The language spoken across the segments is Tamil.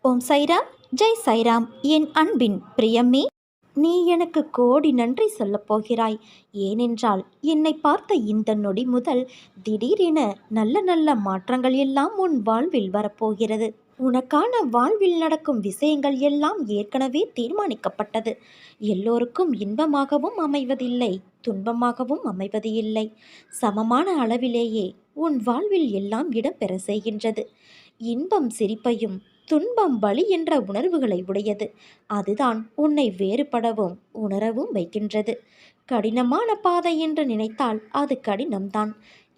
ஓம் சைராம், ஜெய் சைராம். என் அன்பின் பிரியமே, நீ எனக்கு கோடி நன்றி சொல்லப் போகிறாய். ஏனென்றால் என்னை பார்த்த இந்த நொடி முதல் திடீரென நல்ல நல்ல மாற்றங்கள் எல்லாம் உன் வாழ்வில் வரப்போகிறது. உனக்கான வாழ்வில் நடக்கும் விஷயங்கள் எல்லாம் ஏற்கனவே தீர்மானிக்கப்பட்டது. எல்லோருக்கும் இன்பமாகவும் அமைவதில்லை, துன்பமாகவும் அமைவது இல்லை. சமமான அளவிலேயே உன் வாழ்வில் எல்லாம் இடம்பெற செய்கின்றது. இன்பம் சிரிப்பையும், துன்பம் வலி என்ற உணர்வுகளை உடையது. அதுதான் உன்னை வேறுபடவும் உணரவும் வைக்கின்றது. கடினமான பாதை என்று நினைத்தால் அது கடினம்தான்.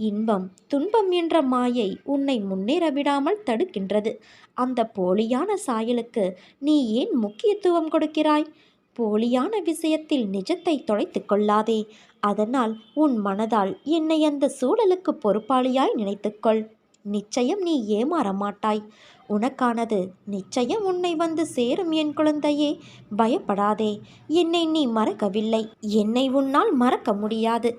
இன்பம் துன்பம் என்ற மாயை உன்னை முன்னேற விடாமல் தடுக்கின்றது. அந்த போலியான சாயலுக்கு நீ ஏன் முக்கியத்துவம் கொடுக்கிறாய்? போலியான விஷயத்தில் நிஜத்தை தொலைத்து கொள்ளாதே. அதனால் உன் மனதால் என்னை அந்த சூழலுக்கு பொறுப்பாளியாய் நினைத்துக்கொள். நிச்சயம் நீ ஏமாற மாட்டாய். உனக்கானது நிச்சயம் உன்னை வந்து சேரும். என் குழந்தையே, பயப்படாதே. என்னை நீ மறக்கவில்லை, என்னை உன்னால் மறக்க முடியாது.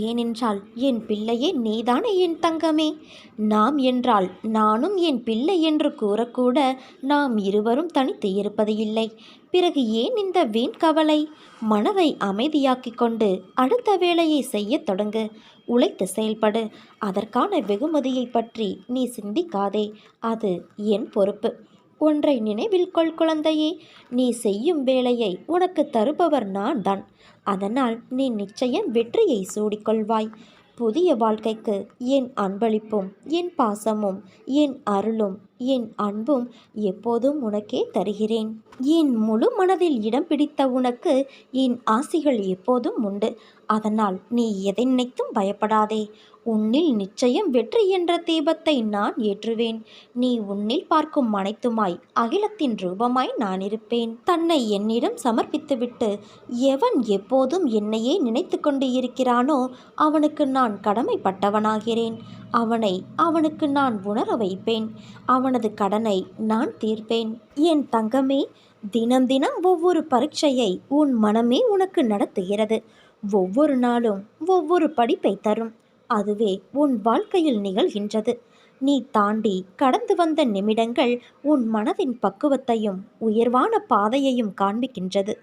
ஏனென்றால் என் பிள்ளையே, நீதானே என் தங்கமே. நாம் என்றால் நானும் என் பிள்ளை என்று கூறக்கூட நாம் இருவரும் தனித்து இருப்பது இல்லை. பிறகு ஏன் இந்த வீண் கவலை? மனதை அமைதியாக்கிக் கொண்டு அடுத்த வேலையை செய்யத் தொடங்கு. உழைத்து செயல்படு. அதற்கான வெகுமதியை பற்றி நீ சிந்திக்காதே. அது என் பொறுப்பு. ஒன்றை நினைவில் கொள் குழந்தையே, நீ செய்யும் வேலையை உனக்கு தருபவர் நான் தான். அதனால் நீ நிச்சயம் வெற்றியை சூடிக்கொள்வாய். புதிய வாழ்க்கைக்கு என் அன்பளிப்பும், என் பாசமும், என் அருளும், என் அன்பும் எப்போதும் உனக்கே தருகிறேன். என் முழு மனதில் இடம் பிடித்த உனக்கு என் ஆசிகள் எப்போதும் உண்டு. அதனால் நீ எதை நினைத்தும் பயப்படாதே. உன்னில் நிச்சயம் வெற்றி என்ற தீபத்தை நான் ஏற்றுவேன். நீ உன்னில் பார்க்கும் அனைத்துமாய் அகிலத்தின் ரூபமாய் நான் இருப்பேன். தன்னை என்னிடம் சமர்ப்பித்துவிட்டு எவன் எப்போதும் என்னையே நினைத்து கொண்டு இருக்கிறானோ அவனுக்கு நான் கடமைப்பட்டவனாகிறேன். அவனுக்கு நான் உணர வைப்பேன். அவனது கடனை நான் தீர்ப்பேன். என் தங்கமே, தினம் தினம் ஒவ்வொரு பரீட்சையை உன் மனமே உனக்கு நடத்துகிறது. ஒவ்வொரு நாளும் ஒவ்வொரு படிப்பை தரும். அதுவே உன் வாழ்க்கையில் நிகழ்கின்றது. நீ தாண்டி கடந்து வந்த நிமிடங்கள் உன் மனதின் பக்குவத்தையும் உயர்வான பாதையையும் காண்பிக்கின்றது.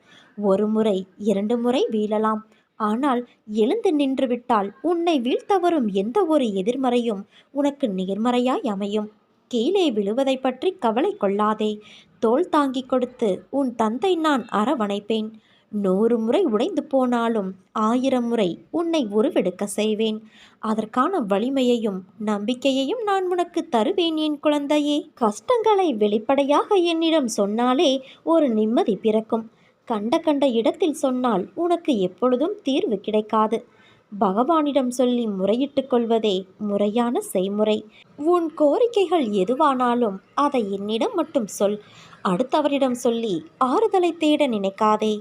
ஒரு முறை 2 முறை வீழலாம். ஆனால் எழுந்து நின்றுவிட்டால் உன்னை வீழ்த்த வரும் எந்த ஒரு எதிர்மறையும் உனக்கு நேர்மறையாய் அமையும். கீழே விழுவதை பற்றி கவலை கொள்ளாதே. தோள் தாங்கி கொடுத்து உன் தந்தை நான் அரவணைப்பேன். 100 முறை உடைந்து போனாலும் 1000 முறை உன்னை உருவெடுக்க செய்வேன். அதற்கான வலிமையையும் நம்பிக்கையையும் நான் உனக்கு தருவேன். என் குழந்தையே, கஷ்டங்களை வெளிப்படையாக என்னிடம் சொன்னாலே ஒரு நிம்மதி பிறக்கும். கண்ட இடத்தில் சொன்னால் உனக்கு எப்பொழுதும் தீர்வு கிடைக்காது. பகவானிடம் சொல்லி முறையிட்டு கொள்வதே முறையான செய்முறை. உன் கோரிக்கைகள் எதுவானாலும் அதை என்னிடம் மட்டும் சொல். அடுத்தவரிடம் சொல்லி ஆறுதலை தேட நினைக்காதே.